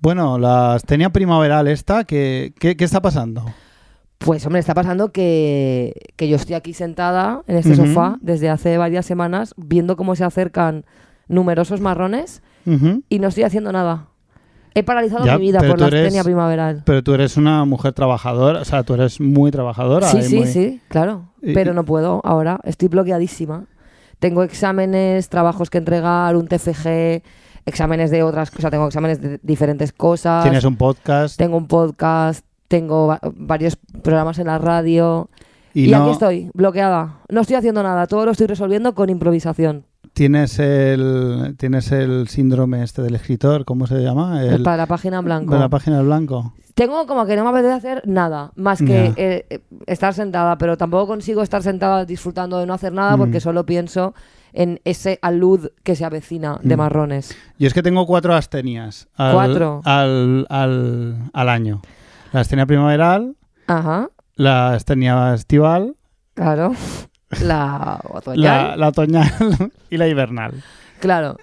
Bueno, la astenia primaveral esta, ¿qué está pasando? Pues hombre, está pasando que yo estoy aquí sentada en este sofá desde hace varias semanas viendo cómo se acercan numerosos marrones y no estoy haciendo nada. He paralizado mi vida por la astenia primaveral. Pero tú eres una mujer trabajadora, o sea, tú eres muy trabajadora. Sí, claro. Pero no puedo ahora, estoy bloqueadísima. Tengo exámenes, trabajos que entregar, un TFG, exámenes de otras cosas, tengo exámenes de diferentes cosas. ¿Tienes un podcast? Tengo un podcast, tengo varios programas en la radio y aquí estoy, bloqueada. No estoy haciendo nada, todo lo estoy resolviendo con improvisación. ¿Tienes el síndrome este del escritor? ¿Cómo se llama? Para la página en blanco. Para la página en blanco. Tengo como que no me apetece hacer nada más que estar sentada, pero tampoco consigo estar sentada disfrutando de no hacer nada porque solo pienso en ese alud que se avecina de marrones. Yo es que tengo 4 astenias al año. La astenia primaveral, la astenia estival, claro, la otoñal, la otoñal y la invernal. Claro.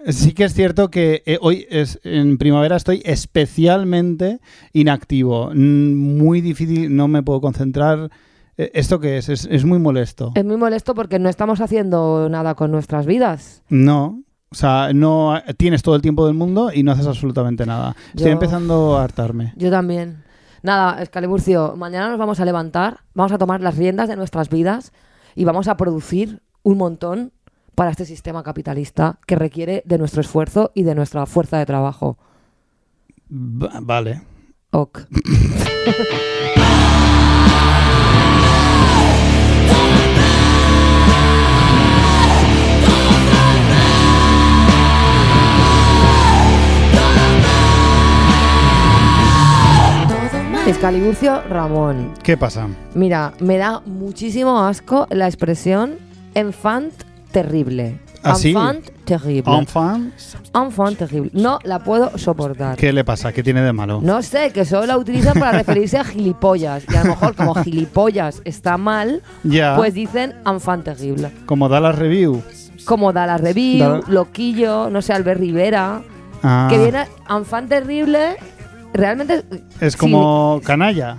Sí que es cierto que hoy en primavera estoy especialmente inactivo, muy difícil, no me puedo concentrar. ¿Esto qué es? Es muy molesto. Es muy molesto porque no estamos haciendo nada con nuestras vidas. No, o sea, no tienes todo el tiempo del mundo y no haces absolutamente nada. Estoy empezando a hartarme. Yo también. Nada, Escaliburcio, mañana nos vamos a levantar, vamos a tomar las riendas de nuestras vidas y vamos a producir un montón para este sistema capitalista que requiere de nuestro esfuerzo y de nuestra fuerza de trabajo. Vale. Ok. Escaliburcio Ramón. ¿Qué pasa? Mira, me da muchísimo asco la expresión enfant terrible. ¿Ah, sí? Enfant terrible. Enfant terrible. No la puedo soportar. ¿Qué le pasa? ¿Qué tiene de malo? No sé, que solo la utilizan para referirse a gilipollas. Y a lo mejor como gilipollas está mal, pues dicen enfant terrible. Como da la review. Como da la review, Loquillo, no sé, Albert Rivera. Que viene enfant terrible... Realmente es como canalla.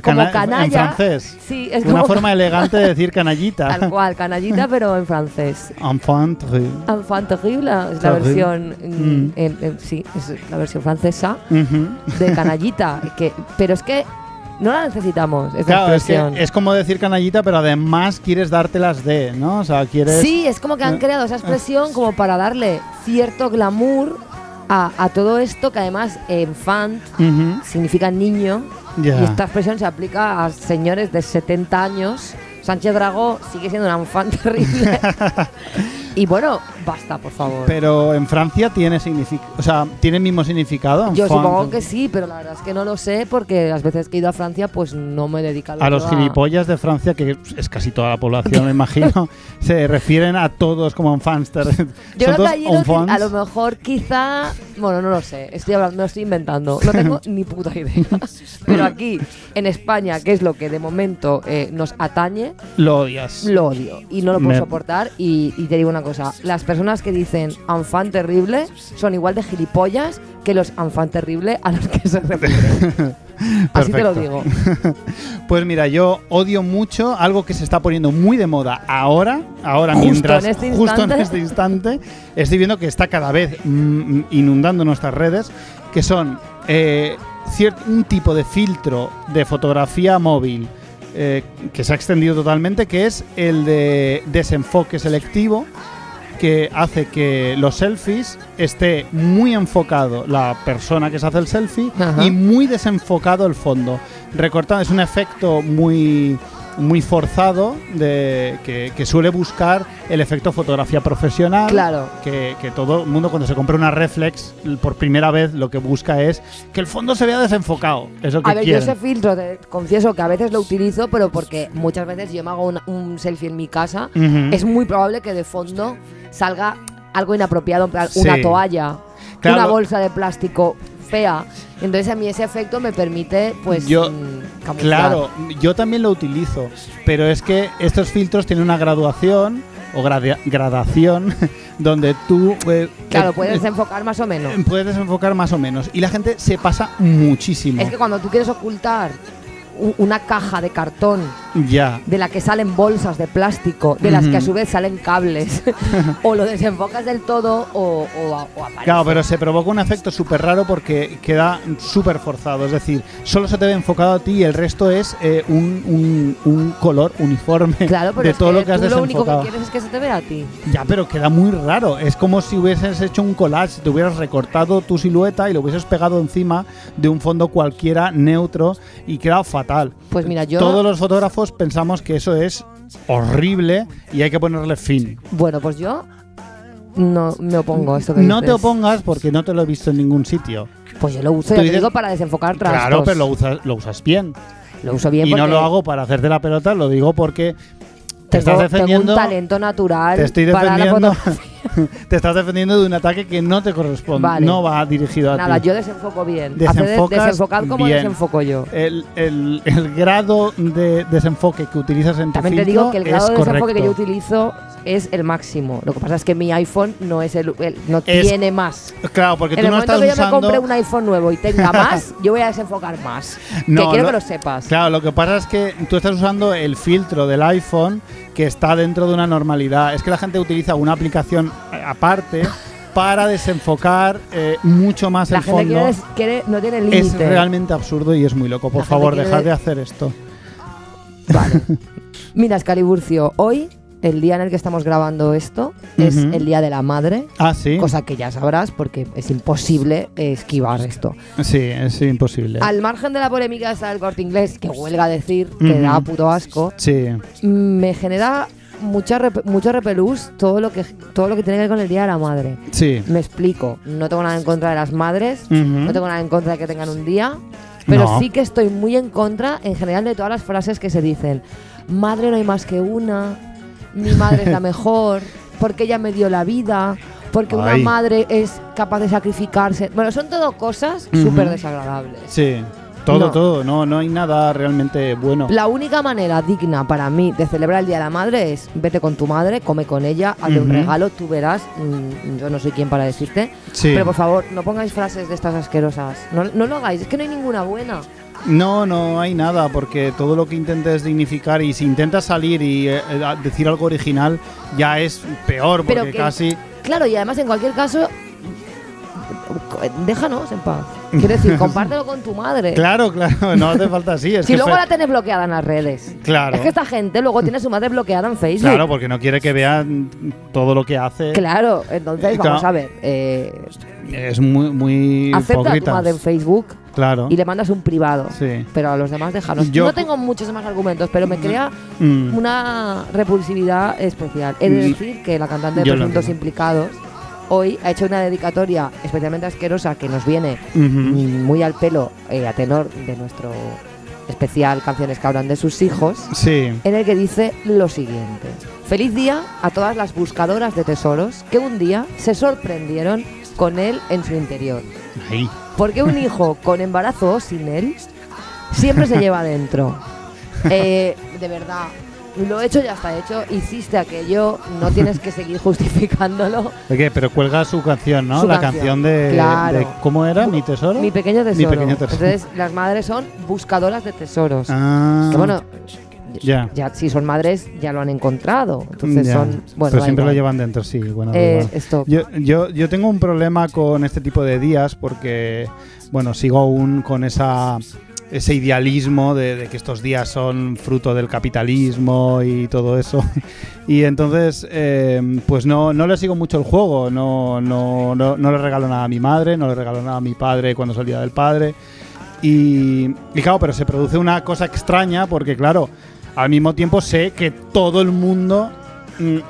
Como canalla en francés. Sí, es una como forma elegante de decir canallita. Tal cual, canallita, pero en francés. Enfant terrible. Enfant terrible es la versión sí, es la versión francesa de canallita, pero es que no la necesitamos, esta expresión. Es como decir canallita, pero además quieres dártelas de, ¿no? O sea, quieres... Sí, es como que han creado esa expresión como para darle cierto glamour a todo esto, que además enfant significa niño, y esta expresión se aplica a señores de 70 años. Sánchez Dragó sigue siendo un enfant terrible. Y bueno, basta, por favor. Pero en Francia tiene ¿tiene el mismo significado? Yo supongo que sí, pero la verdad es que no lo sé porque las veces que he ido a Francia pues no me he dedicado a los gilipollas de Francia, que es casi toda la población, me imagino, se refieren a todos como enfants. Yo creo que allí a lo mejor quizá... Bueno, no lo sé, me lo estoy inventando, no tengo ni puta idea. Pero aquí, en España, que es lo que de momento nos atañe... Lo odias. Lo odio y no lo puedo soportar y te digo una cosa, las personas que dicen enfant terrible son igual de gilipollas que los enfant terrible a los que se refieren. Así te lo digo. Pues mira, yo odio mucho algo que se está poniendo muy de moda ahora justo en este instante, estoy viendo que está cada vez inundando nuestras redes, que son un tipo de filtro de fotografía móvil que se ha extendido totalmente, que es el de desenfoque selectivo, que hace que los selfies esté muy enfocado la persona que se hace el selfie y muy desenfocado el fondo. Recortado, es un efecto muy forzado que suele buscar el efecto fotografía profesional. Claro. Que todo el mundo cuando se compra una reflex por primera vez lo que busca es que el fondo se vea desenfocado. Eso que a ver, quieren. yo ese filtro te confieso que a veces lo utilizo, pero porque muchas veces yo me hago un selfie en mi casa, es muy probable que de fondo salga algo inapropiado, en plan una toalla, una bolsa de plástico fea. Entonces a mí ese efecto me permite pues camuflar. Claro, yo también lo utilizo, pero es que estos filtros tienen una graduación o gradación donde tú... claro, puedes desenfocar más o menos. Puedes desenfocar más o menos. Y la gente se pasa muchísimo. Es que cuando tú quieres ocultar una caja de cartón ya, de la que salen bolsas de plástico, de las que a su vez salen cables, o lo desenfocas del todo o aparece. Claro, pero se provoca un efecto súper raro porque queda súper forzado. Es decir, solo se te ve enfocado a ti y el resto es un color uniforme, claro, pero de todo lo que has desenfocado. Lo único que quieres es que se te vea a ti. Ya, pero queda muy raro. Es como si hubieses hecho un collage, te hubieras recortado tu silueta y lo hubieses pegado encima de un fondo cualquiera neutro y queda fatal. Pues mira, todos los fotógrafos pensamos que eso es horrible y hay que ponerle fin. Bueno, pues yo no me opongo a esto que no dices. te opongas porque no te lo he visto en ningún sitio. Pues yo lo uso, ya te digo, para desenfocar trastos. Claro, pero lo usas bien. Lo uso bien y porque no lo hago para hacerte la pelota, lo digo porque tengo un talento natural te estoy para la fotografía. Te estás defendiendo de un ataque que no te corresponde, vale. No va dirigido a ti. Nada, yo desenfoco bien. Desenfocad como bien. Desenfoco yo. El grado de desenfoque que utilizas en tu También filtro te digo que el grado de desenfoque correcto. que yo utilizo es el máximo. Lo que pasa es que mi iPhone no es no tiene más. Claro, porque en tú el no momento estás que yo usando... me compre un iPhone nuevo y tenga más, yo voy a desenfocar más. No, que quiero que lo sepas. Claro, lo que pasa es que tú estás usando el filtro del iPhone que está dentro de una normalidad. Es que la gente utiliza una aplicación aparte para desenfocar mucho más el fondo. La gente no tiene límite. Es realmente absurdo y es muy loco. Por favor, dejad de hacer esto. Vale. Mira, Escaliburcio, hoy, el día en el que estamos grabando esto, es el Día de la Madre. Ah, sí. Cosa que ya sabrás porque es imposible esquivar esto. Sí, es imposible. Al margen de la polémica esta del Corte Inglés, que huelga decir que da puto asco, sí, me genera mucho repelús todo lo que tiene que ver con el Día de la Madre. Sí. Me explico. No tengo nada en contra de las madres, no tengo nada en contra de que tengan un día, pero sí que estoy muy en contra, en general, de todas las frases que se dicen. Madre no hay más que una, mi madre es la mejor, porque ella me dio la vida, porque una madre es capaz de sacrificarse. Bueno, son todo cosas súper desagradables. Sí. Todo, no hay nada realmente bueno. La única manera digna para mí de celebrar el Día de la Madre es vete con tu madre, come con ella, hazle un regalo, tú verás, yo no soy quien para decirte, pero por favor, no pongáis frases de estas asquerosas, no lo hagáis, es que no hay ninguna buena. No hay nada, porque todo lo que intentes dignificar y si intentas salir y decir algo original ya es peor, porque casi... Claro, y además en cualquier caso... déjanos en paz. Quiero decir, compártelo con tu madre. Claro, no hace falta así. Si luego la tenés bloqueada en las redes. Claro. Es que esta gente luego tiene a su madre bloqueada en Facebook. Claro, porque no quiere que vean todo lo que hace. Claro, entonces vamos a ver. Es muy acepta hipócritas. a tu madre en Facebook. Claro. Y le mandas un privado. Sí. Pero a los demás déjanos. No tengo muchos más argumentos, pero me crea una repulsividad especial. He de decir que la cantante de Presuntos Implicados hoy ha hecho una dedicatoria especialmente asquerosa que nos viene muy al pelo a tenor de nuestro especial Canciones que hablan de sus hijos, en el que dice lo siguiente: feliz día a todas las buscadoras de tesoros que un día se sorprendieron con él en su interior. Ay. Porque un hijo con embarazo o sin él siempre se lleva dentro. De verdad. Lo hecho ya está hecho, hiciste aquello, no tienes que seguir justificándolo. ¿Qué? Pero cuelga su canción, ¿no? La canción de, claro. de ¿cómo era? ¿Mi tesoro? Mi pequeño tesoro. Mi pequeño tesoro. Entonces, las madres son buscadoras de tesoros. Que bueno, ya si son madres ya lo han encontrado. Entonces son... Bueno, pero siempre lo llevan dentro, sí. Bueno, yo tengo un problema con este tipo de días porque, bueno, sigo aún con ese idealismo de que estos días son fruto del capitalismo y todo eso. Y entonces, pues no le sigo mucho el juego. No le regalo nada a mi madre, no le regalo nada a mi padre cuando es el Día del Padre. Y claro, pero se produce una cosa extraña porque, claro, al mismo tiempo sé que todo el mundo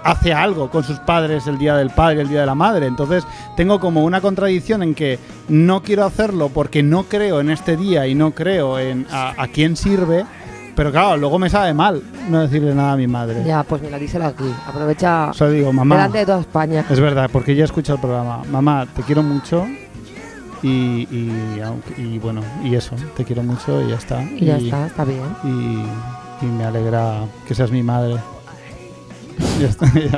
hace algo con sus padres el Día del Padre y el Día de la Madre. Entonces tengo como una contradicción en que no quiero hacerlo porque no creo en este día y no creo en a quién sirve, pero claro, luego me sabe mal no decirle nada a mi madre. Ya, pues mira, díselo aquí. Aprovecha digo, mamá, delante de toda España. Es verdad, porque ya escucho el programa. Mamá, te quiero mucho y bueno, y eso, te quiero mucho y ya está. Y ya está bien. Y me alegra que seas mi madre.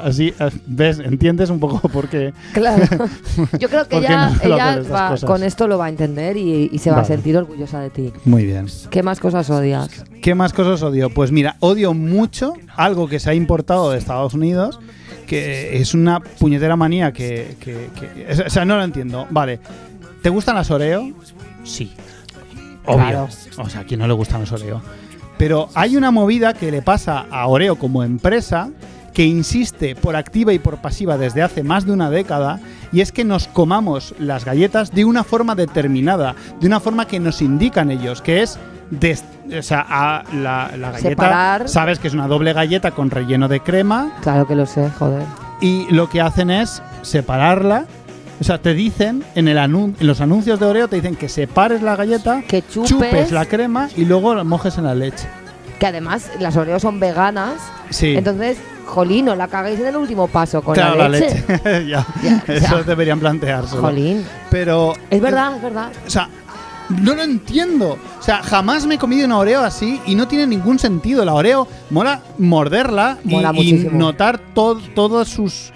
Así, ¿ves? ¿Entiendes un poco por qué? Claro. Yo creo que ella con esto lo va a entender y se va a sentir orgullosa de ti. Muy bien. ¿Qué más cosas odias? ¿Qué más cosas odio? Pues mira, odio mucho algo que se ha importado de Estados Unidos, que es una puñetera manía o sea, no lo entiendo. Vale, ¿te gustan las Oreo? Sí. Obvio. Claro. O sea, ¿a quién no le gustan los Oreo? Pero hay una movida que le pasa a Oreo como empresa que insiste por activa y por pasiva desde hace más de una década, y es que nos comamos las galletas de una forma determinada, de una forma que nos indican ellos, que es la galleta, separar. Sabes que es una doble galleta con relleno de crema. Claro que lo sé, joder. Y lo que hacen es separarla. O sea, te dicen en los anuncios de Oreo te dicen que separes la galleta, que chupes la crema y luego la mojes en la leche. Que además las Oreo son veganas. Sí. Entonces, jolín, no la caguéis en el último paso con la leche. ya, eso deberían plantearse. Jolín. Pero es verdad, es verdad. O sea, no lo entiendo. O sea, jamás me he comido una Oreo así y no tiene ningún sentido. La Oreo mola morderla y notar todas sus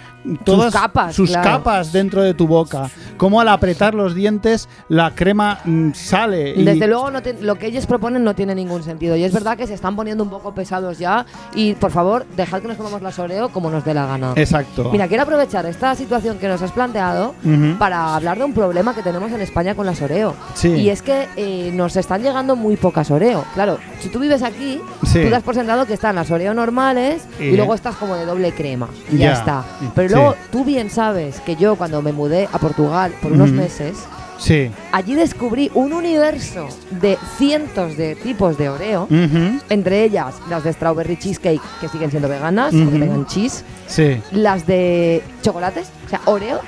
capas dentro de tu boca. Como al apretar los dientes la crema sale. Desde luego lo que ellos proponen no tiene ningún sentido. Y es verdad que se están poniendo un poco pesados ya. Y por favor, dejad que nos comamos las Oreo como nos dé la gana. Exacto. Mira, quiero aprovechar esta situación que nos has planteado para hablar de un problema que tenemos en España con las Oreo. Sí. Y es que nos están llegando muy pocas Oreo. Claro, si tú vives aquí, tú das por sentado que están las Oreo normales y luego estás como de doble crema. Y ya está. Pero luego tú bien sabes que yo cuando me mudé a Portugal por unos meses, allí descubrí un universo de cientos de tipos de Oreo, entre ellas las de strawberry cheesecake, que siguen siendo veganas, porque tengan cheese, las de chocolates, o sea, Oreo,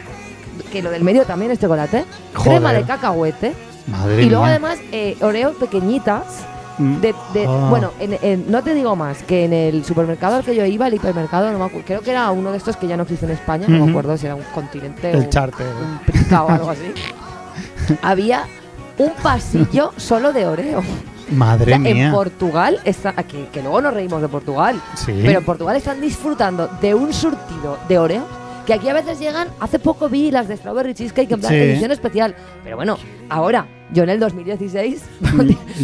que lo del medio también es chocolate, crema de cacahuete, Madre y luego mía. además Oreo pequeñitas. Bueno, no te digo más, que en el supermercado al que yo iba, el hipermercado, no me acuerdo, creo que era uno de estos que ya no existe en España, no me acuerdo si era un Continente el Charter, un Prica o algo así. Había un pasillo solo de Oreo. Madre mía. En Portugal, que luego nos reímos de Portugal, pero en Portugal están disfrutando de un surtido de Oreo que aquí a veces llegan. Hace poco vi las de Strawberry Cheesecake en plan edición especial, pero bueno, ahora yo en el 2016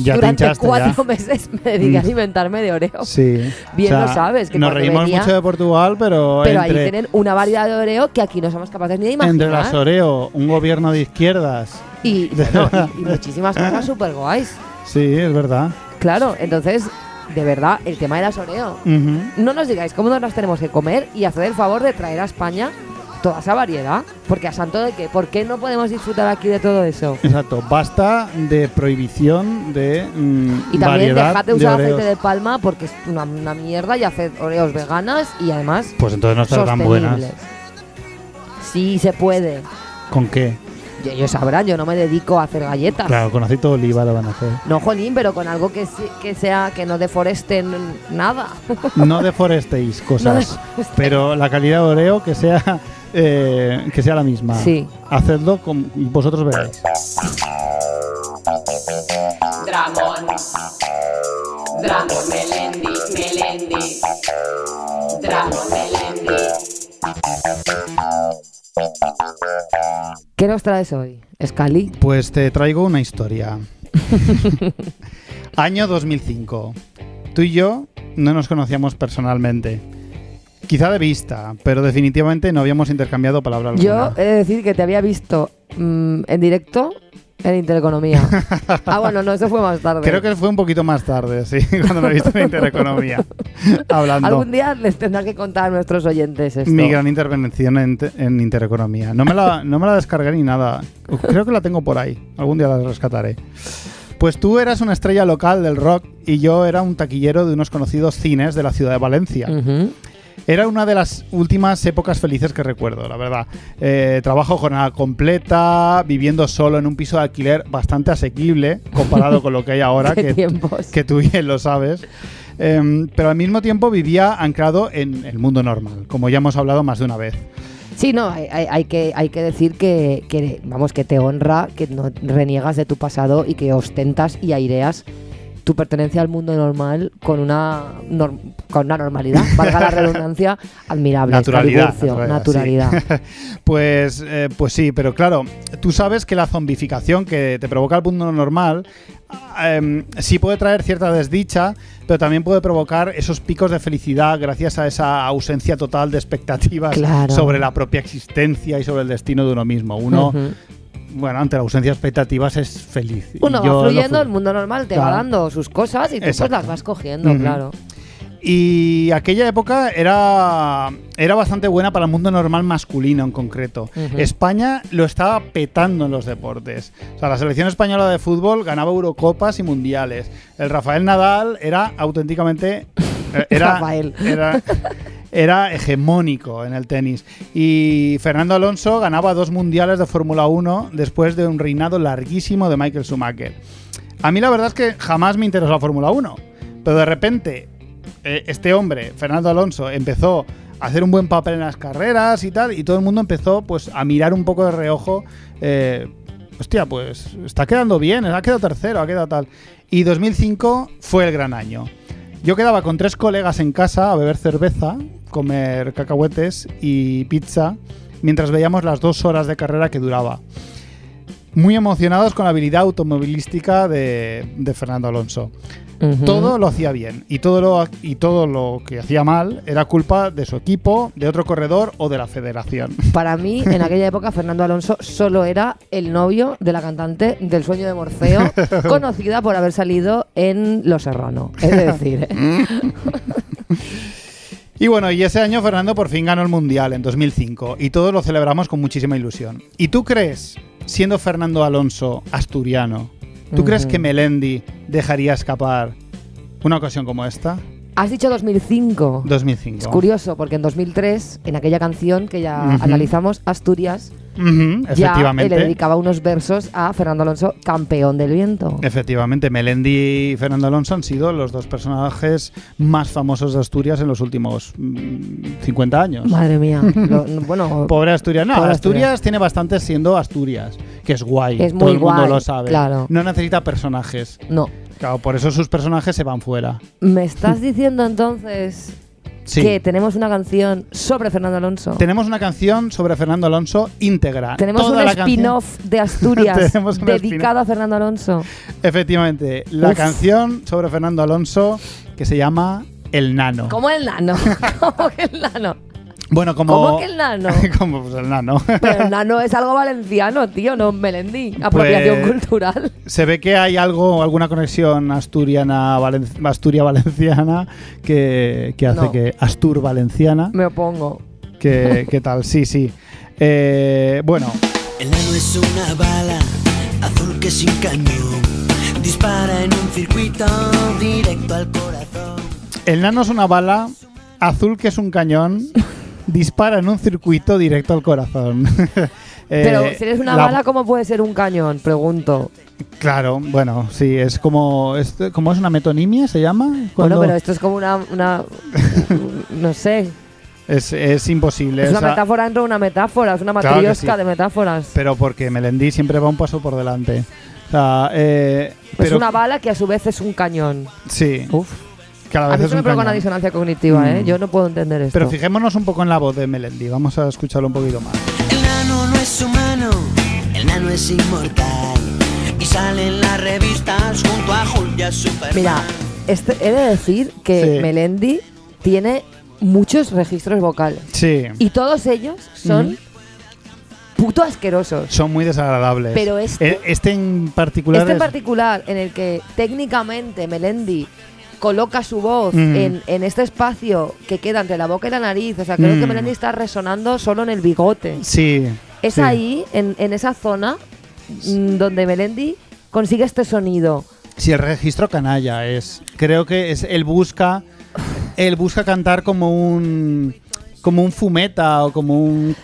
durante 4 meses me dediqué a alimentarme de Oreo. Sí. Bien, lo sabes. Que nos reímos mucho de Portugal, pero ahí tienen una variedad de Oreo que aquí no somos capaces ni de imaginar. Entre las Oreo, un gobierno de izquierdas y muchísimas cosas súper guays. Sí, es verdad. Claro, entonces, de verdad, el tema de las Oreo, no nos digáis cómo nos las tenemos que comer y haced el favor de traer a España toda esa variedad, porque a santo de qué, ¿por qué no podemos disfrutar aquí de todo eso? Exacto, basta de prohibición de y también dejad de usar Oreos. aceite de palma porque es una mierda, y haced Oreos veganas y además pues entonces no están tan buenas. Sí, se puede. ¿Con qué? Ellos sabrán, yo no me dedico a hacer galletas. Claro, con aceite de oliva lo van a hacer. No, jolín, pero con algo que sea, que no deforesten nada. No deforestéis cosas, pero la calidad de Oreo que sea la misma. Sí. Hacedlo como vosotros veáis. Dramon Melendi. Dramon Melendi. ¿Qué nos traes hoy, Scali? Pues te traigo una historia. Año 2005. Tú y yo no nos conocíamos personalmente. Quizá de vista, pero definitivamente no habíamos intercambiado palabra alguna. Yo he de decir que te había visto en directo en Intereconomía. Bueno, no, eso fue más tarde. Creo que fue un poquito más tarde, sí, cuando me he visto en Intereconomía. Hablando. Algún día les tendrás que contar a nuestros oyentes esto. Mi gran intervención en Intereconomía. No me la descargué ni nada. Creo que la tengo por ahí. Algún día la rescataré. Pues tú eras una estrella local del rock y yo era un taquillero de unos conocidos cines de la ciudad de Valencia. Era una de las últimas épocas felices que recuerdo, la verdad. Trabajo jornada completa, viviendo solo en un piso de alquiler bastante asequible comparado con lo que hay ahora, que tú bien lo sabes. Pero al mismo tiempo vivía anclado en el mundo normal, como ya hemos hablado más de una vez. Sí, no, hay que decir que te honra, que no reniegas de tu pasado y que ostentas y aireas tu pertenencia al mundo normal con una normalidad, valga la redundancia, admirable. Naturalidad. Sí. Pues sí, pero claro, tú sabes que la zombificación que te provoca el mundo normal sí puede traer cierta desdicha, pero también puede provocar esos picos de felicidad gracias a esa ausencia total de expectativas sobre la propia existencia y sobre el destino de uno mismo. Uno, bueno, ante la ausencia de expectativas es feliz. Uno va fluyendo, el mundo normal te va dando sus cosas y tú pues las vas cogiendo, claro. Y aquella época era bastante buena para el mundo normal masculino en concreto. España lo estaba petando en los deportes. O sea, la selección española de fútbol ganaba Eurocopas y Mundiales. El Rafael Nadal era auténticamente... Era hegemónico en el tenis. Y Fernando Alonso ganaba 2 mundiales de Fórmula 1 después de un reinado larguísimo de Michael Schumacher. A mí la verdad es que jamás me interesó la Fórmula 1. Pero de repente... este hombre, Fernando Alonso, empezó a hacer un buen papel en las carreras y tal, y todo el mundo empezó pues a mirar un poco de reojo, hostia, pues está quedando bien, ha quedado tercero, ha quedado tal. Y 2005 fue el gran año. Yo quedaba con 3 colegas en casa a beber cerveza, comer cacahuetes y pizza, mientras veíamos las 2 horas de carrera que duraba. Muy emocionados con la habilidad automovilística de Fernando Alonso. Todo lo hacía bien y todo lo que hacía mal era culpa de su equipo, de otro corredor o de la federación. Para mí, en aquella época, Fernando Alonso solo era el novio de la cantante del Sueño de Morfeo, conocida por haber salido en Los Serrano. Es decir... Y bueno, y ese año Fernando por fin ganó el Mundial en 2005 y todos lo celebramos con muchísima ilusión. ¿Y tú crees, siendo Fernando Alonso asturiano, ¿tú crees que Melendi dejaría escapar una ocasión como esta? Has dicho 2005. 2005. Es curioso, porque en 2003, en aquella canción que ya analizamos, Asturias, efectivamente, ya le dedicaba unos versos a Fernando Alonso, campeón del viento. Efectivamente, Melendi y Fernando Alonso han sido los 2 personajes más famosos de Asturias en los últimos 50 años. Madre mía. Bueno, pobre Asturias. No, Asturias tiene bastante siendo Asturias, que es guay. Es muy todo el mundo guay, lo sabe. Claro. No necesita personajes. No. Claro, por eso sus personajes se van fuera. ¿Me estás diciendo entonces que tenemos una canción sobre Fernando Alonso? Tenemos una canción sobre Fernando Alonso íntegra. Tenemos un spin-off de Asturias dedicado a Fernando Alonso. Efectivamente, la canción sobre Fernando Alonso que se llama El Nano. ¿Cómo el nano? ¿Cómo que el nano? Bueno, ¿Cómo que el nano? Como pues el nano. Pero el nano es algo valenciano, tío, no Melendi. Apropiación cultural. Se ve que hay alguna conexión Asturia-valenciana que hace que Astur-valenciana. Me opongo. ¿Qué tal? Sí. Bueno. El nano es una bala azul que sin cañón dispara en un circuito directo al corazón. El nano es una bala azul que es un cañón. Dispara en un circuito directo al corazón. Pero si eres una bala, ¿cómo puede ser un cañón? Pregunto. Claro, bueno, sí, es como es una metonimia, ¿se llama? Bueno, pero esto es como una no sé. Es imposible. Es una metáfora dentro de una metáfora, es una matriosca de metáforas. Pero porque Melendi siempre va un paso por delante. O sea, es una bala que a su vez es un cañón. Sí. Uf. A mí se me provoca una disonancia cognitiva, Yo no puedo entender esto. Pero fijémonos un poco en la voz de Melendi. Vamos a escucharlo un poquito más. El nano no es humano, el nano es inmortal. Y sale en las revistas junto a Julia Superman. Mira, he de decir que Melendi tiene muchos registros vocales. Sí. Y todos ellos son... puto asquerosos. Son muy desagradables. Pero este en particular en el que técnicamente Melendi coloca su voz en este espacio que queda entre la boca y la nariz. O sea, creo que Melendi está resonando solo en el bigote. Sí. Es ahí, en esa zona, donde Melendi consigue este sonido. Sí, el registro canalla es. Creo que es él busca cantar como un fumeta o como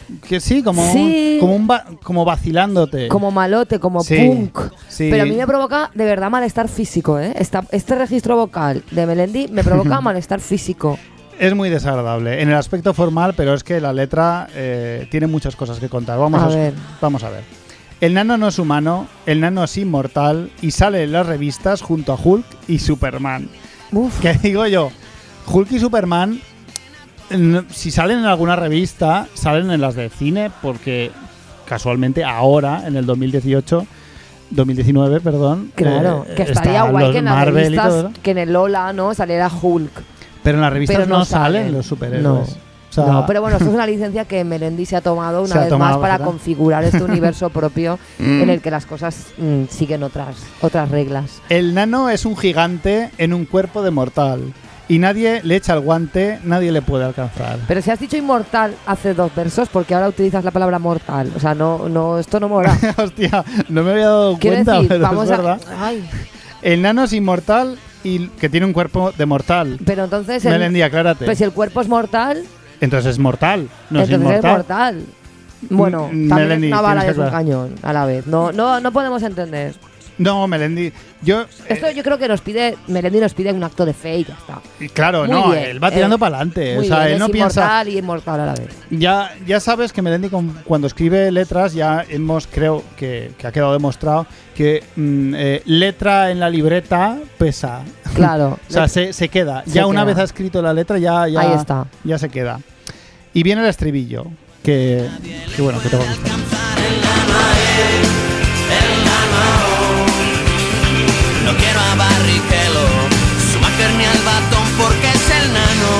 vacilándote, como malote, como punk. Sí. Pero a mí me provoca de verdad malestar físico, Este registro vocal de Melendi me provoca malestar físico. Es muy desagradable en el aspecto formal, pero es que la letra tiene muchas cosas que contar. Vamos a ver. El nano no es humano, el nano es inmortal y sale en las revistas junto a Hulk y Superman. Uf. ¿Qué digo yo? Hulk y Superman, si salen en alguna revista, salen en las de cine porque casualmente ahora, en el 2019, perdón. Claro, que estaría guay que en las Marvel revistas, que en el Lola, ¿no? Saliera Hulk. Pero en las revistas Pero no salen los superhéroes. No. O sea, No, pero bueno, esto es una licencia que Melendi se ha tomado una vez más para configurar este universo propio en el que las cosas siguen otras reglas. El nano es un gigante en un cuerpo de mortal y nadie le echa el guante, nadie le puede alcanzar. Pero si has dicho inmortal hace 2 versos, porque ahora utilizas la palabra mortal. O sea, no, esto no mola. Hostia, no me había dado Quiero cuenta, decir, pero vamos es verdad. Ay. El nano es inmortal y que tiene un cuerpo de mortal. Pero entonces... Melendi, aclárate. Pues si el cuerpo es mortal... Entonces es mortal, no entonces es inmortal. Es mortal. Bueno, también Melendi, es una bala y es un aclarar. cañón a la vez. No podemos entender. No, Melendi, yo... Esto yo creo que Melendi nos pide un acto de fe y ya está. Claro, Muy no, bien, él va tirando para adelante. O Muy sea, bien, él no es piensa... inmortal y inmortal a la vez. Ya sabes que Melendi cuando escribe letras ya creo que ha quedado demostrado que letra en la libreta pesa. Claro. O sea, se queda. Ya una vez ha escrito la letra ya ahí está. Ya se queda. Y viene el estribillo, que bueno, que te va a gustar. No quiero a Barrichello, Schumacher ni al Batón, porque es el nano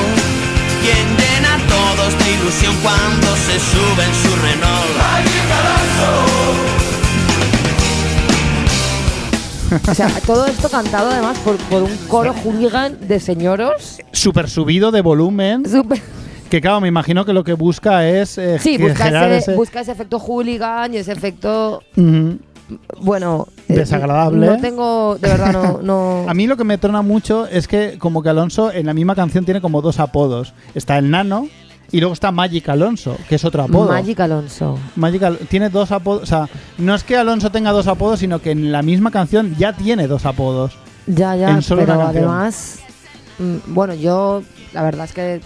quien llena a todos de ilusión cuando se sube en su Renault. O sea, todo esto cantado además por un coro hooligan de señoros. Súper subido de volumen. Súper. Que claro, me imagino que lo que busca es... Sí, busca ese efecto hooligan y ese efecto... Bueno... desagradable. No tengo... De verdad, no... A mí lo que me trona mucho es que como que Alonso en la misma canción tiene como 2 apodos. Está el nano y luego está Magic Alonso, que es otro apodo. Magic Alonso. Tiene 2 apodos. O sea, no es que Alonso tenga 2 apodos, sino que en la misma canción ya tiene 2 apodos. Ya, en solo pero una canción. además... Bueno, yo... La verdad es que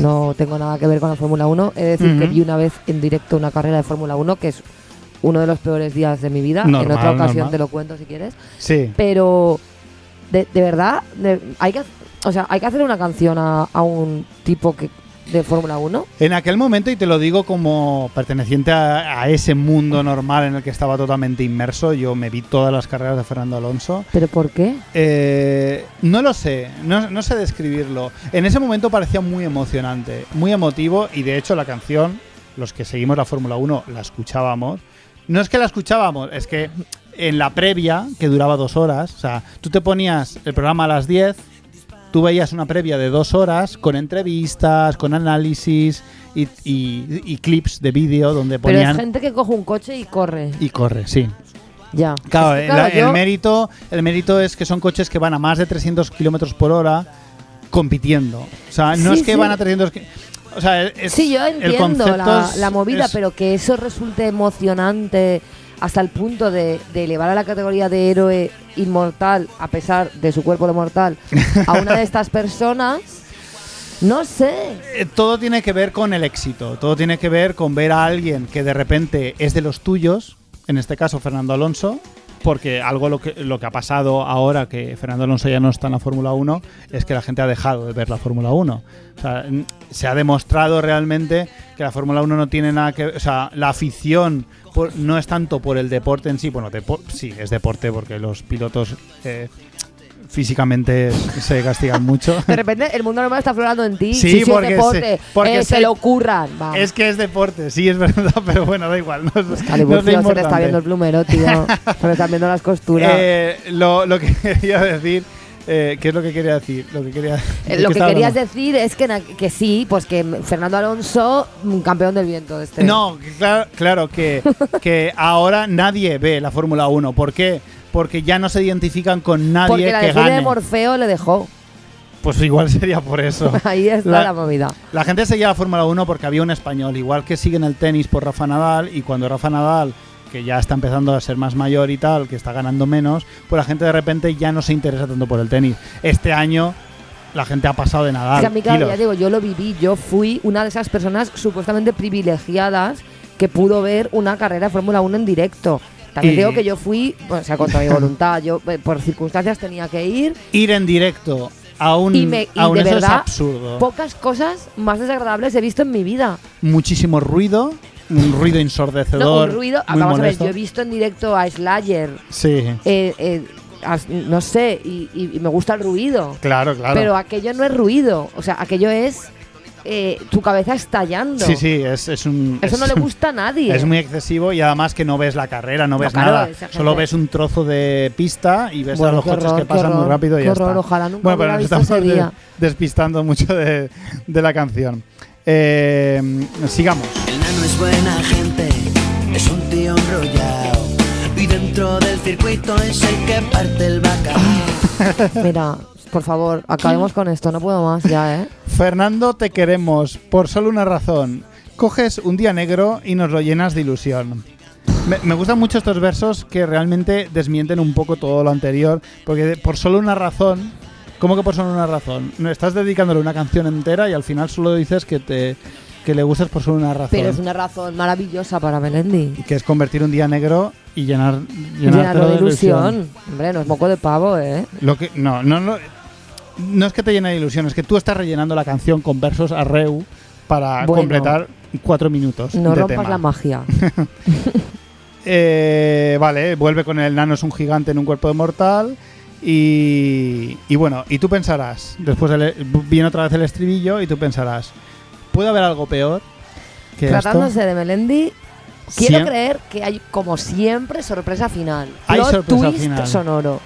no tengo nada que ver con la Fórmula 1. He de decir que vi una vez en directo una carrera de Fórmula 1, que es uno de los peores días de mi vida. En otra ocasión te lo cuento si quieres. Sí. Pero, de verdad, hay que hacer una canción a un tipo de Fórmula 1. En aquel momento, y te lo digo como perteneciente a ese mundo normal en el que estaba totalmente inmerso, yo me vi todas las carreras de Fernando Alonso. ¿Pero por qué? No lo sé, no sé describirlo. En ese momento parecía muy emocionante, muy emotivo, y de hecho la canción, los que seguimos la Fórmula 1, la escuchábamos. No es que la escuchábamos, es que en la previa, que duraba 2 horas, o sea, tú te ponías el programa a las 10, tú veías una previa de 2 horas con entrevistas, con análisis y clips de vídeo donde ponían... Pero es gente que coge un coche y corre. Y corre, sí. Ya. Claro, yo... el mérito es que son coches que van a más de 300 kilómetros por hora compitiendo. O sea, no es que van a 300... O sea, sí, yo entiendo la movida, pero que eso resulte emocionante hasta el punto de elevar a la categoría de héroe inmortal, a pesar de su cuerpo de mortal, a una de estas personas, no sé. Todo tiene que ver con el éxito, todo tiene que ver con ver a alguien que de repente es de los tuyos, en este caso Fernando Alonso, porque algo lo que ha pasado ahora que Fernando Alonso ya no está en la Fórmula 1 es que la gente ha dejado de ver la Fórmula 1. O sea, se ha demostrado realmente que la Fórmula 1 no tiene nada que ver, o sea, la afición no es tanto por el deporte en sí, bueno, sí, es deporte porque los pilotos físicamente se castigan mucho. De repente el mundo normal está aflorando en ti. Sí, porque es deporte, porque se lo ocurran. Vamos. Es que es deporte, sí, es verdad, pero bueno, da igual. No se te está viendo el plumero, tío. Se me están viendo las costuras. Lo que quería decir... ¿qué es lo que quería decir? Lo que querías decir es que sí, pues que Fernando Alonso, campeón del viento de este. No, claro que ahora nadie ve la Fórmula 1. ¿Por qué? Porque ya no se identifican con nadie porque la que gane. de Morfeo le dejó. Pues igual sería por eso. Ahí está la movida. La gente seguía la Fórmula 1 porque había un español, igual que siguen el tenis por Rafa Nadal, y cuando Rafa Nadal, que ya está empezando a ser más mayor y tal, que está ganando menos, pues la gente de repente ya no se interesa tanto por el tenis. Este año la gente ha pasado de Nadal. Es que a mí, claro, ya digo, yo lo viví, yo fui una de esas personas supuestamente privilegiadas que pudo ver una carrera de Fórmula 1 en directo. También digo que yo fui, o sea, contra mi voluntad, yo por circunstancias tenía que ir. Ir en directo aún de eso verdad, es absurdo. Pocas cosas más desagradables he visto en mi vida. Muchísimo ruido, un ruido ensordecedor. No, un ruido. Muy Vamos molesto. a ver, yo he visto en directo a Slayer. Sí. No sé, y me gusta el ruido. Claro. Pero aquello no es ruido, o sea, aquello es tu cabeza estallando. Sí, es un... Eso no le gusta a nadie. Es muy excesivo y además que no ves la carrera, no ves claro, nada. Solo ves un trozo de pista y ves a los coches que pasan muy rápido y ya está. Ojalá nunca bueno, pero nos visto estamos ese día. despistando mucho de la canción. Sigamos. El nano es buena gente, es un tío enrollado y dentro del circuito es el que parte el bacalao. Mira, por favor, acabemos con esto, no puedo más ya, ¿eh? Fernando, te queremos por solo una razón. Coges un día negro y nos lo llenas de ilusión. Me gustan mucho estos versos que realmente desmienten un poco todo lo anterior, porque por solo una razón... ¿Cómo que por solo una razón? No, estás dedicándole una canción entera y al final solo dices que le gustas por solo una razón. Pero es una razón maravillosa para Melendi. Que es convertir un día negro y llenarlo de ilusión. Hombre, no es moco de pavo, ¿eh? No es que te llene de ilusión, es que tú estás rellenando la canción con versos a Reu para completar 4 minutos no de rompas tema. la magia. Vale, vuelve con el nano es un gigante en un cuerpo de mortal. Y bueno, y tú pensarás, después viene otra vez el estribillo y tú pensarás, ¿puede haber algo peor que Tratándose esto? de Melendi, quiero creer que hay, como siempre, sorpresa final. Hay plot sorpresa twist final. sonoro.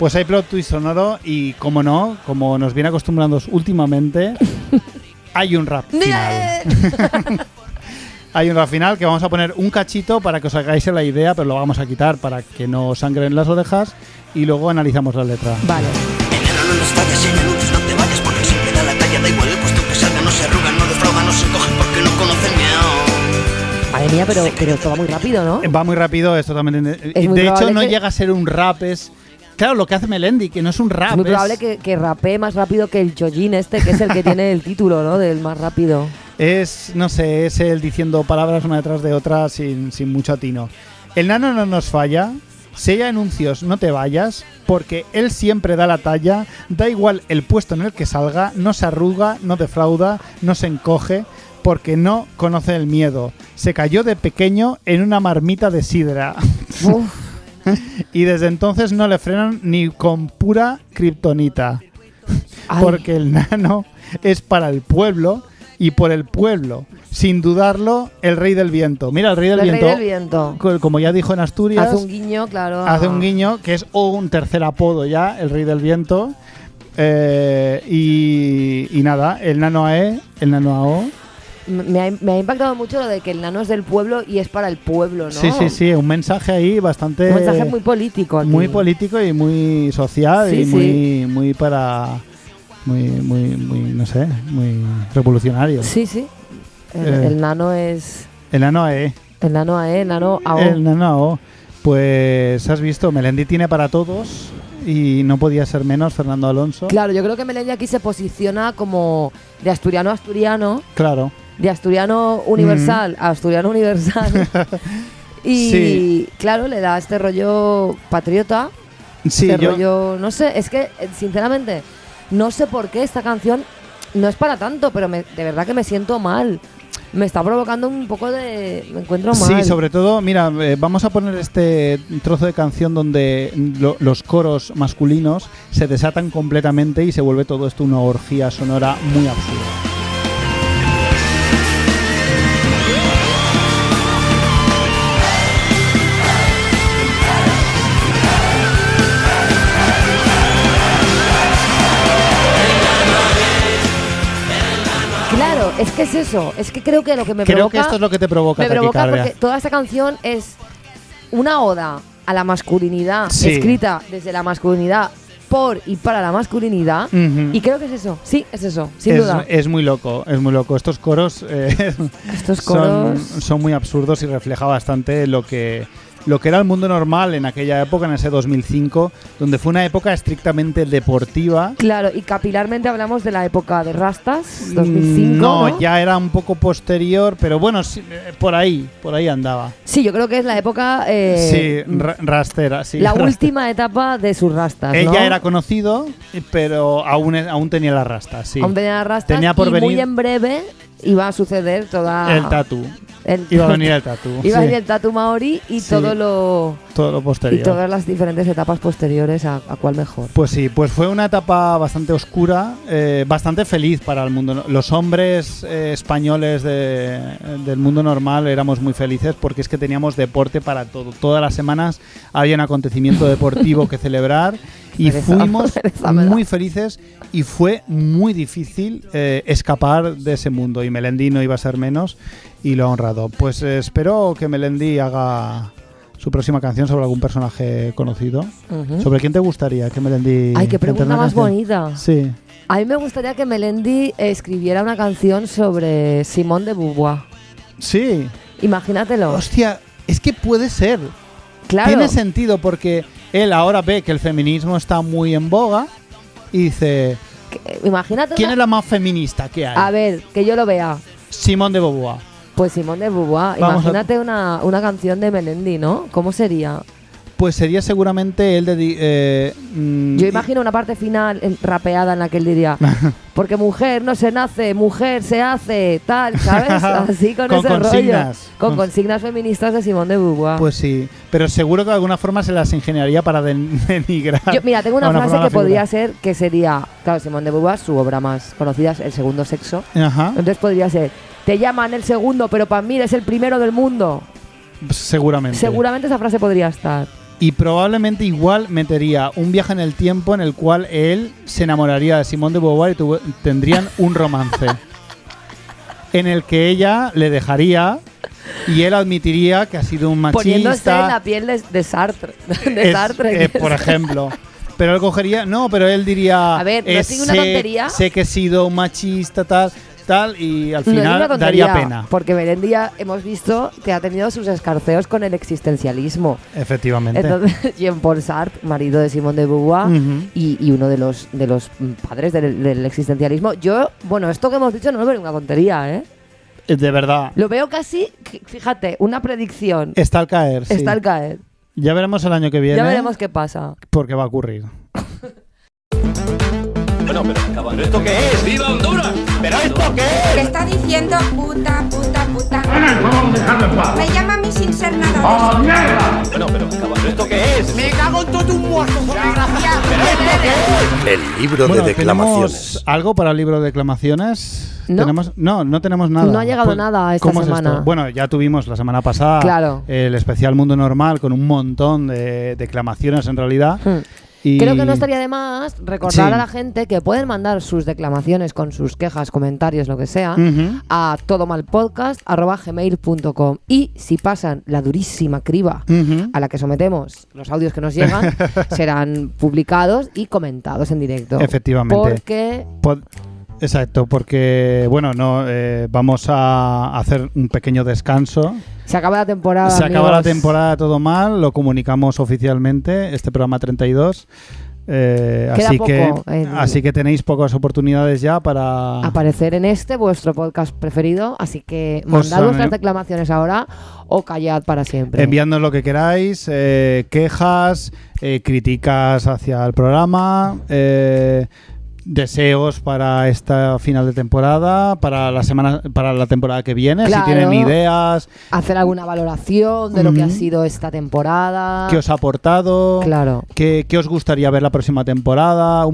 Pues hay plot twist sonoro y, como no, como nos viene acostumbrando últimamente, hay un rap final. Hay un rap final que vamos a poner un cachito para que os hagáis la idea, pero lo vamos a quitar para que no sangren las orejas y luego analizamos la letra. Vale. En el no nos falles y en el lunes no te vayas porque siempre da la talla, da igual el puesto que salga, no se arrugan, no defraudan, no se cogen porque no conocen miedo. Madre mía, pero esto va muy rápido, ¿no? Va muy rápido, es totalmente... De hecho, no llega a ser un rap, es... Claro, lo que hace Melendi, que no es un rap. Es muy probable que rapee más rápido que el Chojin que es el que tiene el título, ¿no? Del más rápido. No sé, es él diciendo palabras una detrás de otra sin mucho atino. El nano no nos falla. Sella anuncios, no te vayas, porque él siempre da la talla, da igual el puesto en el que salga, no se arruga, no defrauda, no se encoge, porque no conoce el miedo. Se cayó de pequeño en una marmita de sidra. Y desde entonces no le frenan ni con pura kriptonita. Porque el nano es para el pueblo y por el pueblo. Sin dudarlo, el rey del viento. Mira, el rey del viento. Como ya dijo en Asturias. Hace un guiño, claro. Hace un guiño, que es un tercer apodo ya, el rey del viento. Y nada, el nano AE, el nano AO. Me ha impactado mucho lo de que el nano es del pueblo y es para el pueblo, ¿no? Sí, un mensaje ahí bastante... Un mensaje muy político aquí. Muy político y muy social muy para... Muy, no sé, muy revolucionario. Sí. El nano es... El nano AE. El nano AE, el nano AO. El nano AO. Pues has visto, Melendi tiene para todos y no podía ser menos Fernando Alonso. Claro, yo creo que Melendi aquí se posiciona como de asturiano a asturiano. Claro. De asturiano universal a asturiano universal. Y claro, le da este rollo patriota. Sí, rollo, no sé, es que sinceramente no sé por qué esta canción no es para tanto, pero de verdad que me siento mal. Me está provocando un poco de... Me encuentro mal. Sí, sobre todo, mira, vamos a poner este trozo de canción donde los coros masculinos se desatan completamente y se vuelve todo esto una orgía sonora muy absurda. Es que es eso, es que creo que lo que me provoca... Creo que esto es lo que te provoca. Me provoca porque toda esta canción es una oda a la masculinidad, escrita desde la masculinidad por y para la masculinidad, y creo que es eso, es eso, sin duda. Es muy loco. Estos coros, coros son muy absurdos y refleja bastante lo que lo que era el mundo normal en aquella época, en ese 2005, donde fue una época estrictamente deportiva. Claro, y capilarmente hablamos de la época de Rastas, 2005, ¿no? Ya era un poco posterior, pero bueno, sí, por ahí andaba. Sí, yo creo que es la época... rastera, sí. La última etapa de sus rastas, ¿no? Ella era conocido, pero aún tenía las rastas, sí. Aún tenía las rastas muy en breve iba a suceder toda... El tatú. Iba a venir el tatú. Iba a venir el tatú maorí y todo lo posterior. Y todas las diferentes etapas posteriores a cuál mejor. Pues sí, pues fue una etapa bastante oscura, bastante feliz para el mundo. Los hombres españoles del mundo normal éramos muy felices porque es que teníamos deporte para todo. Todas las semanas había un acontecimiento deportivo que celebrar y fuimos muy felices y fue muy difícil escapar de ese mundo y Melendi no iba a ser menos y lo ha honrado. Pues espero que Melendi haga su próxima canción sobre algún personaje conocido. ¿Sobre quién te gustaría que Melendi... Ay, qué pregunta más bonita. Sí. A mí me gustaría que Melendi escribiera una canción sobre Simone de Beauvoir. Sí. Imagínatelo. Hostia, es que puede ser. Claro. Tiene sentido porque él ahora ve que el feminismo está muy en boga y dice... Imagínate. ¿Quién es la más feminista que hay? A ver, que yo lo vea. Simone de Beauvoir. Pues Simone de Beauvoir. Imagínate una canción de Melendi, ¿no? ¿Cómo sería? Pues sería seguramente él yo imagino una parte final rapeada en la que él diría porque mujer no se nace, mujer se hace, tal, ¿sabes? Así con ese consignas. Rollo. Con consignas feministas de Simone de Beauvoir. Pues sí, pero seguro que de alguna forma se las ingeniaría para denigrar. Mira, tengo una frase que podría ser, que sería, claro, Simone de Beauvoir, su obra más conocida es El segundo sexo. Ajá. Entonces podría ser, te llaman el segundo, pero para mí eres el primero del mundo. Seguramente. Seguramente esa frase podría estar. Y probablemente igual metería un viaje en el tiempo en el cual él se enamoraría de Simone de Beauvoir y tendrían un romance en el que ella le dejaría y él admitiría que ha sido un machista. Poniéndose en la piel de Sartre. Sartre por ejemplo. Pero él cogería... No, pero él diría... A ver, no sigue una tontería. Sé que he sido un machista, tal, y al final daría pena. Porque Melendi hemos visto que ha tenido sus escarceos con el existencialismo. Efectivamente. Entonces, Jean-Paul Sartre, marido de Simone de Beauvoir, y uno de los padres del existencialismo. Yo, bueno, esto que hemos dicho no lo veo una tontería, ¿eh? De verdad. Lo veo casi, fíjate, una predicción. Está al caer, sí. Está al caer. Ya veremos el año que viene. Ya veremos qué pasa. Porque va a ocurrir. Bueno, ¿pero esto qué es? ¡Viva Honduras! ¿Pero esto qué es? ¿Qué está diciendo puta? Vamos a dejarlo en paz. Me llama a mí sin ser nada. ¡Oh, mierda! Bueno, ¿pero esto qué es? ¡Me cago en todo un muerto! ¿Pero esto qué es? El libro de declamaciones. ¿Tenemos algo para el libro de declamaciones? ¿No? No tenemos nada. No ha llegado nada esta semana. Es esto? Bueno, ya tuvimos la semana pasada el especial Mundo Normal con un montón de declamaciones en realidad. Creo que no estaría de más recordar a la gente que pueden mandar sus declamaciones con sus quejas, comentarios, lo que sea, a todomalpodcast@gmail.com. Y si pasan la durísima criba a la que sometemos los audios que nos llegan, serán publicados y comentados en directo. Efectivamente. Exacto, porque vamos a hacer un pequeño descanso. Se acaba la temporada. Acaba la temporada, todo mal, lo comunicamos oficialmente, este programa 32. Así que tenéis pocas oportunidades ya para aparecer en vuestro podcast preferido. Así que mandad vuestras declamaciones ahora o callad para siempre. Enviadnos lo que queráis, quejas, críticas hacia el programa, deseos para esta final de temporada, para la temporada que viene, si tienen ideas, hacer alguna valoración de lo que ha sido esta temporada, qué os ha aportado, qué os gustaría ver la próxima temporada,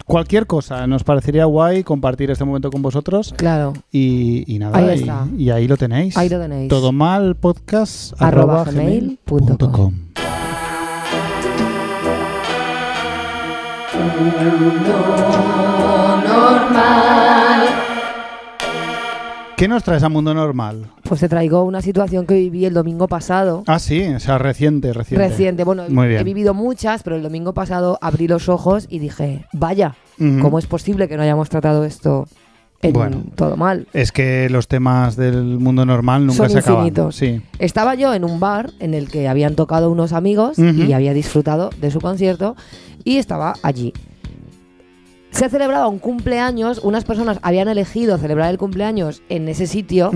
cualquier cosa, nos parecería guay compartir este momento con vosotros. Y nada, ahí está. Y ahí lo tenéis. Todomalpodcast@gmail.com. Mundo Normal. ¿Qué nos traes a Mundo Normal? Pues te traigo una situación que viví el domingo pasado. Ah, sí, o sea, reciente. Bueno, he vivido muchas, pero el domingo pasado abrí los ojos y dije, vaya, ¿cómo es posible que no hayamos tratado esto todo mal. Es que los temas del mundo normal nunca se acaban. Infinitos. Sí. Estaba yo en un bar en el que habían tocado unos amigos y había disfrutado de su concierto y estaba allí. Se celebraba un cumpleaños, unas personas habían elegido celebrar el cumpleaños en ese sitio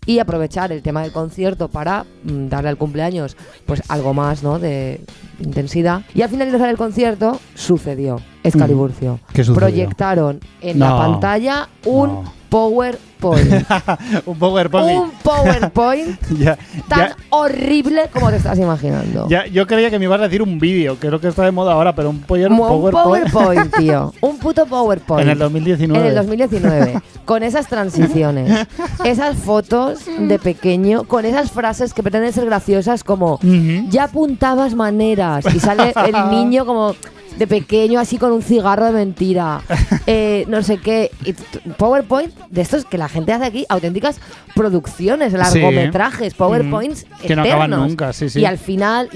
y aprovechar el tema del concierto para darle al cumpleaños pues algo más, ¿no?, de intensidad. Y al finalizar el concierto sucedió Excaliburcio. ¿Qué sucedió? Proyectaron en la pantalla un PowerPoint. Un PowerPoint. Un PowerPoint tan horrible como te estás imaginando. Yo creía que me ibas a decir un vídeo, que es lo que está de moda ahora, pero un PowerPoint. Un PowerPoint, tío. Un puto PowerPoint. En el 2019. En el 2019. Con esas transiciones, esas fotos de pequeño, con esas frases que pretenden ser graciosas como ya apuntabas maneras y sale el niño como de pequeño así con un cigarro de mentira, no sé qué, y PowerPoint de estos que la gente hace aquí, auténticas producciones, largometrajes, PowerPoints que no acaban nunca, y al final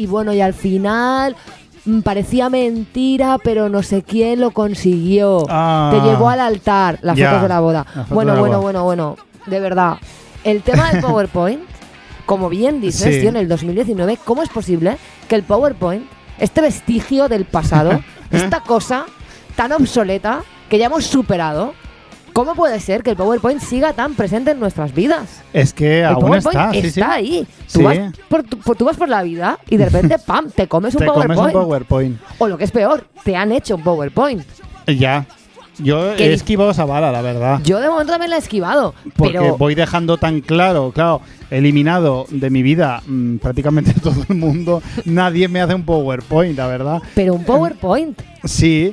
parecía mentira, pero no sé quién lo consiguió, te llevó al altar, las fotos de la boda. Bueno, de verdad, el tema del PowerPoint, como bien dices, tío, en el 2019, ¿cómo es posible que el PowerPoint, este vestigio del pasado, esta cosa tan obsoleta que ya hemos superado, ¿cómo puede ser que el PowerPoint siga tan presente en nuestras vidas? Es que el aún PowerPoint está ahí. Tú vas por la vida y de repente, ¡pam!, te comes un PowerPoint. O lo que es peor, te han hecho un PowerPoint. Ya. Yo he esquivado esa bala, la verdad. Yo de momento también la he esquivado. Porque pero voy dejando tan claro, eliminado de mi vida prácticamente todo el mundo. Nadie me hace un PowerPoint, la verdad. Pero un PowerPoint. Sí.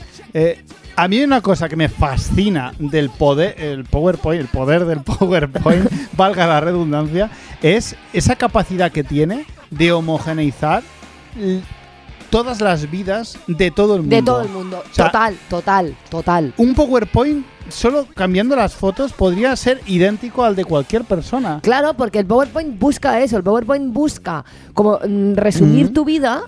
A mí hay una cosa que me fascina del poder del PowerPoint, valga la redundancia, es esa capacidad que tiene de homogeneizar todas las vidas de todo el mundo. De todo el mundo. O sea, total. Un PowerPoint, solo cambiando las fotos, podría ser idéntico al de cualquier persona. Claro, porque el PowerPoint busca eso. El PowerPoint busca como resumir tu vida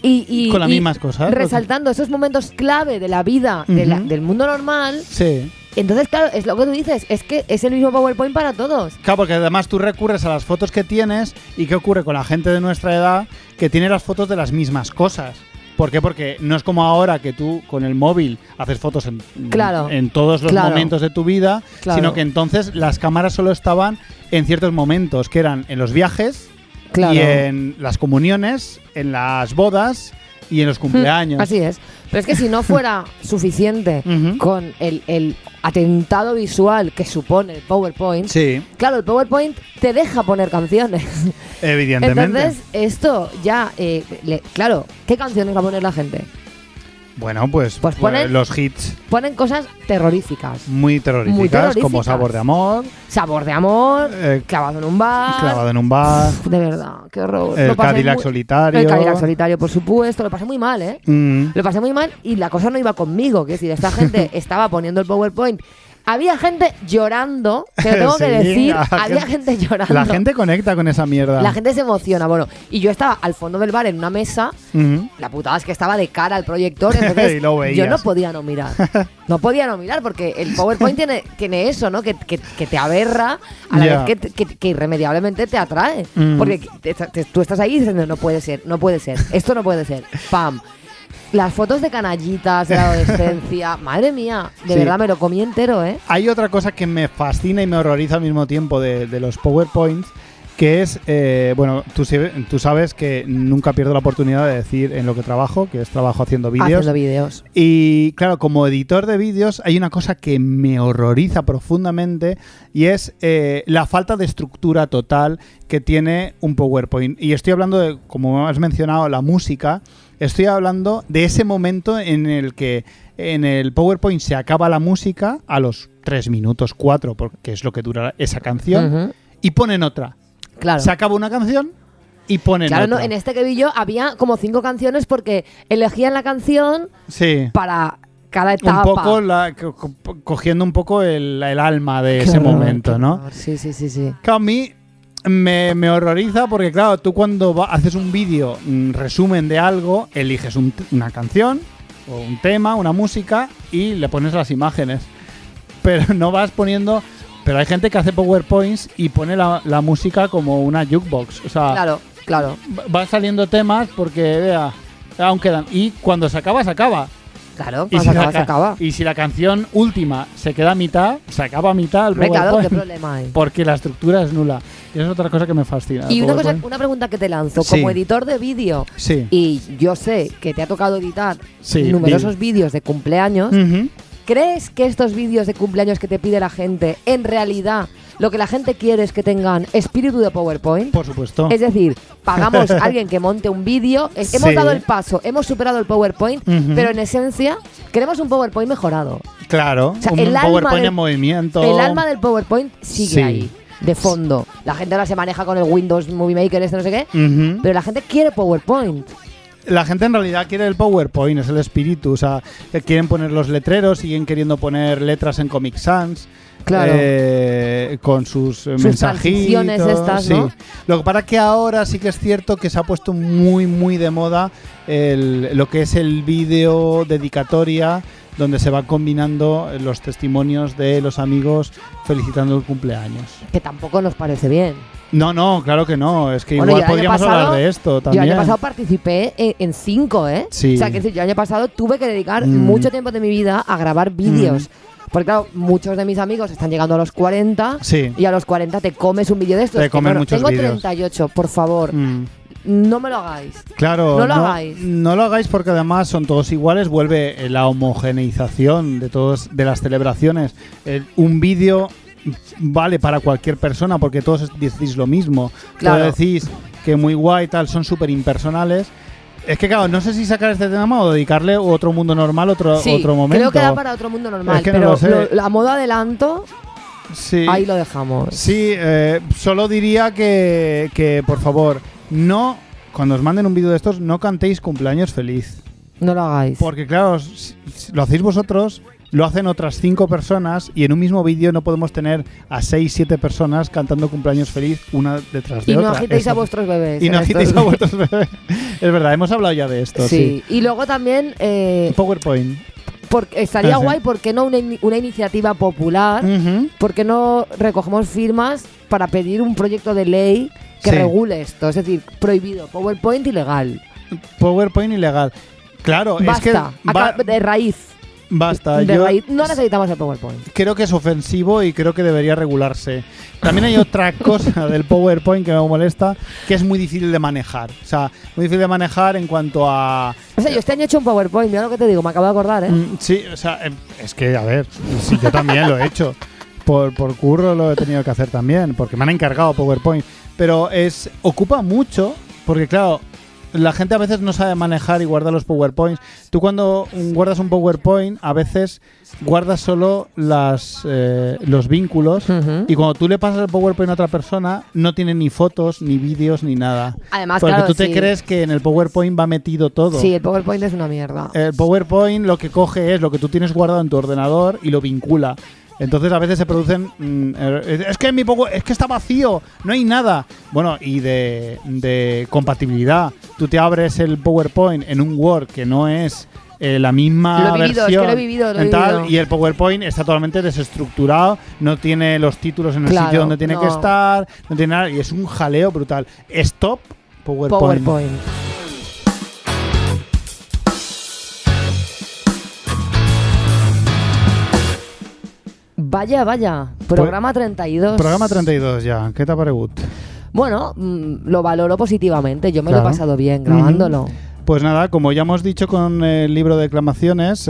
y con las mismas cosas. Resaltando esos momentos clave de la vida del mundo normal. Sí. Entonces, claro, es lo que tú dices, es que es el mismo PowerPoint para todos. Claro, porque además tú recurres a las fotos que tienes y ¿qué ocurre con la gente de nuestra edad que tiene las fotos de las mismas cosas? ¿Por qué? Porque no es como ahora que tú con el móvil haces fotos en todos los momentos de tu vida, sino que entonces las cámaras solo estaban en ciertos momentos, que eran en los viajes y en las comuniones, en las bodas y en los cumpleaños. Así es. Pero es que si no fuera suficiente con el atentado visual que supone el PowerPoint, claro, el PowerPoint te deja poner canciones. Evidentemente. Entonces, esto ya, claro, ¿qué canciones va a poner la gente? Bueno, pues ponen los hits. Ponen cosas terroríficas. Muy terroríficas, como Sabor de Amor. Sabor de Amor, Clavado en un bar. De verdad, qué horror. El Cadillac Solitario. El Cadillac Solitario, por supuesto. Lo pasé muy mal, ¿eh? Lo pasé muy mal y la cosa no iba conmigo. Es decir, esta gente estaba poniendo el PowerPoint. Había gente llorando, te lo tengo que decir, había gente llorando. La gente conecta con esa mierda. La gente se emociona, bueno. Y yo estaba al fondo del bar en una mesa, la putada es que estaba de cara al proyector, entonces yo no podía no mirar. No podía no mirar porque el PowerPoint tiene eso, ¿no? Que te aberra a la vez que irremediablemente te atrae. Porque tú estás ahí diciendo, no puede ser, esto no puede ser. ¡Pam! Las fotos de canallitas de la adolescencia, madre mía, de verdad me lo comí entero, ¿eh? Hay otra cosa que me fascina y me horroriza al mismo tiempo de los PowerPoints, que es, bueno, tú sabes que nunca pierdo la oportunidad de decir en lo que trabajo, que es trabajo haciendo vídeos. Y claro, como editor de vídeos hay una cosa que me horroriza profundamente y es la falta de estructura total que tiene un PowerPoint. Y estoy hablando de, como has mencionado, la música. Estoy hablando de ese momento en el que en el PowerPoint se acaba la música a los 3 minutos, 4, porque es lo que dura esa canción, y ponen otra. Claro. Se acaba una canción y ponen otra. No, en este que vi yo había como 5 canciones porque elegían la canción para cada etapa. Un poco cogiendo un poco el alma de ese momento, ¿no? Sí. Claro, a mí me horroriza porque, claro, tú cuando haces un vídeo resumen de algo, eliges una canción o un tema, una música y le pones las imágenes. pero no vas poniendo... Pero hay gente que hace PowerPoints y pone la música como una jukebox. O sea, claro. Va saliendo temas porque, vea, aún quedan. Y cuando se acaba, se acaba. Claro, cuando se acaba. Y si la canción última se queda a mitad, se acaba a mitad el PowerPoint. Claro, ¿qué problema hay? Porque la estructura es nula. Y es otra cosa que me fascina. Y una pregunta que te lanzo. Como editor de vídeo, y yo sé que te ha tocado editar numerosos vídeos de cumpleaños, ¿crees que estos vídeos de cumpleaños que te pide la gente, en realidad, lo que la gente quiere es que tengan espíritu de PowerPoint? Por supuesto. Es decir, pagamos a alguien que monte un vídeo, hemos dado el paso, hemos superado el PowerPoint, pero en esencia queremos un PowerPoint mejorado. Claro, o sea, un PowerPoint en movimiento. El alma del PowerPoint sigue ahí, de fondo. La gente ahora se maneja con el Windows Movie Maker, no sé qué, pero la gente quiere PowerPoint. La gente en realidad quiere el PowerPoint, es el espíritu. O sea, quieren poner los letreros, siguen queriendo poner letras en Comic Sans. Claro. Con sus mensajitos. Estas, ¿no? Lo que pasa que ahora sí que es cierto que se ha puesto muy, muy de moda lo que es el vídeo dedicatoria, donde se van combinando los testimonios de los amigos felicitando el cumpleaños. Que tampoco nos parece bien. No, claro que no. Es que igual podríamos hablar de esto también. Yo el año pasado participé en 5, ¿eh? Sí. O sea, que yo el año pasado tuve que dedicar mucho tiempo de mi vida a grabar vídeos. Porque claro, muchos de mis amigos están llegando a los 40 y a los 40 te comes un vídeo de estos. Te comes muchos tengo vídeos. 38, por favor. No me lo hagáis. Claro, no lo hagáis. No lo hagáis porque además son todos iguales, vuelve la homogeneización de las celebraciones. Un vídeo vale para cualquier persona porque todos decís lo mismo. Claro. Todos decís que muy guay, tal, son súper impersonales. Es que claro, no sé si sacar este tema o dedicarle otro mundo normal, otro momento. Creo que da para otro mundo normal, es que pero no lo sé. a modo adelanto, ahí lo dejamos. Sí, solo diría que por favor, no, cuando os manden un vídeo de estos, no cantéis cumpleaños feliz. No lo hagáis. Porque claro, si lo hacéis vosotros, lo hacen otras 5 personas y en un mismo vídeo no podemos tener a 6, 7 personas cantando cumpleaños feliz una detrás de otra. Y no agitéis a vuestros bebés. Y no agitéis a vuestros bebés. Es verdad, hemos hablado ya de esto. Sí. Y luego también... PowerPoint. Porque estaría guay, ¿por qué no una iniciativa popular? ¿Por qué no recogemos firmas para pedir un proyecto de ley que regule esto? Es decir, prohibido, PowerPoint ilegal. PowerPoint ilegal. Claro, basta, es que... de raíz. Basta. No necesitamos el PowerPoint. Creo que es ofensivo y creo que debería regularse. También hay otra cosa del PowerPoint que me molesta, que es muy difícil de manejar. O sea, muy difícil de manejar en cuanto a... O sea, yo este año he hecho un PowerPoint, mira lo que te digo, me acabo de acordar, ¿eh? Sí, o sea, es que, a ver, sí, yo también lo he hecho. Por curro lo he tenido que hacer también, porque me han encargado PowerPoint. Pero ocupa mucho, porque claro... La gente a veces no sabe manejar y guardar los PowerPoints. Tú cuando guardas un PowerPoint, a veces guardas solo los vínculos y cuando tú le pasas el PowerPoint a otra persona, no tiene ni fotos, ni vídeos, ni nada. Además, porque tú te crees que en el PowerPoint va metido todo. Sí, el PowerPoint es una mierda. El PowerPoint lo que coge es lo que tú tienes guardado en tu ordenador y lo vincula. Entonces a veces se producen es que está vacío, no hay nada. Bueno, y de compatibilidad. Tú te abres el PowerPoint en un Word que no es la misma versión. Lo he vivido. Y el PowerPoint está totalmente desestructurado, no tiene los títulos en el sitio donde tiene que estar, no tiene nada, y es un jaleo brutal. Stop PowerPoint. Vaya. Programa 32. Programa 32 ya. ¿Qué te ha parecido? Bueno, lo valoro positivamente. Yo me lo he pasado bien grabándolo. Pues nada, como ya hemos dicho con el libro de declamaciones,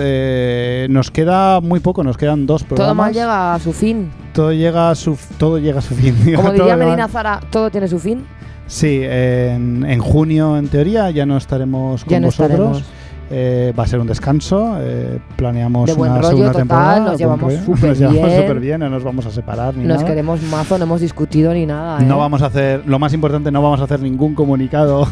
nos queda muy poco, nos quedan 2 programas. Todo mal llega a su fin. Todo llega a su fin. Como diría Medina Zara, ¿todo tiene su fin? Sí, en junio en teoría ya no estaremos con vosotros. Va a ser un descanso, planeamos una segunda temporada. Nos llevamos súper bien, no nos vamos a separar ni nada. Nos queremos mazo, no hemos discutido ni nada. No vamos a hacer, lo más importante, no vamos a hacer ningún comunicado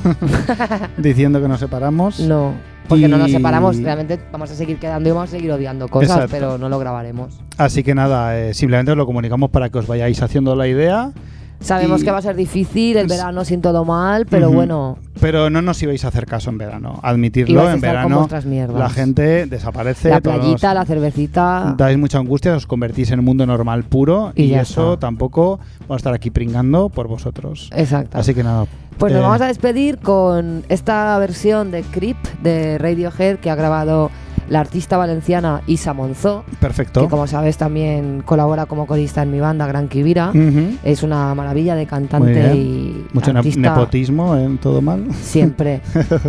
diciendo que nos separamos. No, porque no nos separamos, realmente vamos a seguir quedando y vamos a seguir odiando cosas, pero no lo grabaremos. Así que nada, simplemente os lo comunicamos para que os vayáis haciendo la idea. Sabemos que va a ser difícil el verano sin todo mal, pero bueno. Pero no nos ibais a hacer caso en verano. Admitirlo, en verano la gente desaparece. La playita, la cervecita. Dais mucha angustia, os convertís en un mundo normal puro y eso está. Tampoco vamos a estar aquí pringando por vosotros. Exacto. Así que nada. Pues nos vamos a despedir con esta versión de Creep de Radiohead que ha grabado la artista valenciana Isa Monzó. Perfecto. Que como sabes también colabora como corista en mi banda Gran Kibira. Es una maravilla de cantante y mucho artista. Nepotismo en todo mal. Siempre.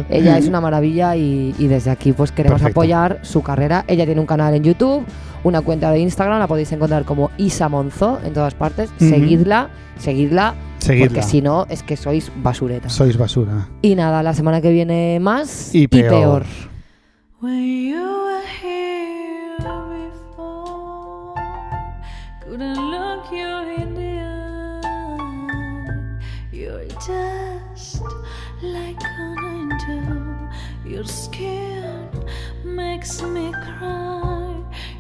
Ella es una maravilla y desde aquí pues queremos apoyar su carrera. Ella tiene un canal en YouTube, una cuenta de Instagram, la podéis encontrar como Isa Monzó en todas partes. Seguidla. Porque si no, es que sois basureta. Sois basura. Y nada, la semana que viene más y peor. When you were here before, couldn't look you in the eye. You're just like an angel. Your skin makes me cry.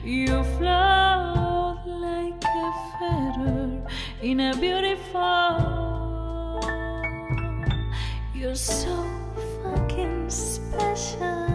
You float like a feather in a beautiful. You're so fucking special.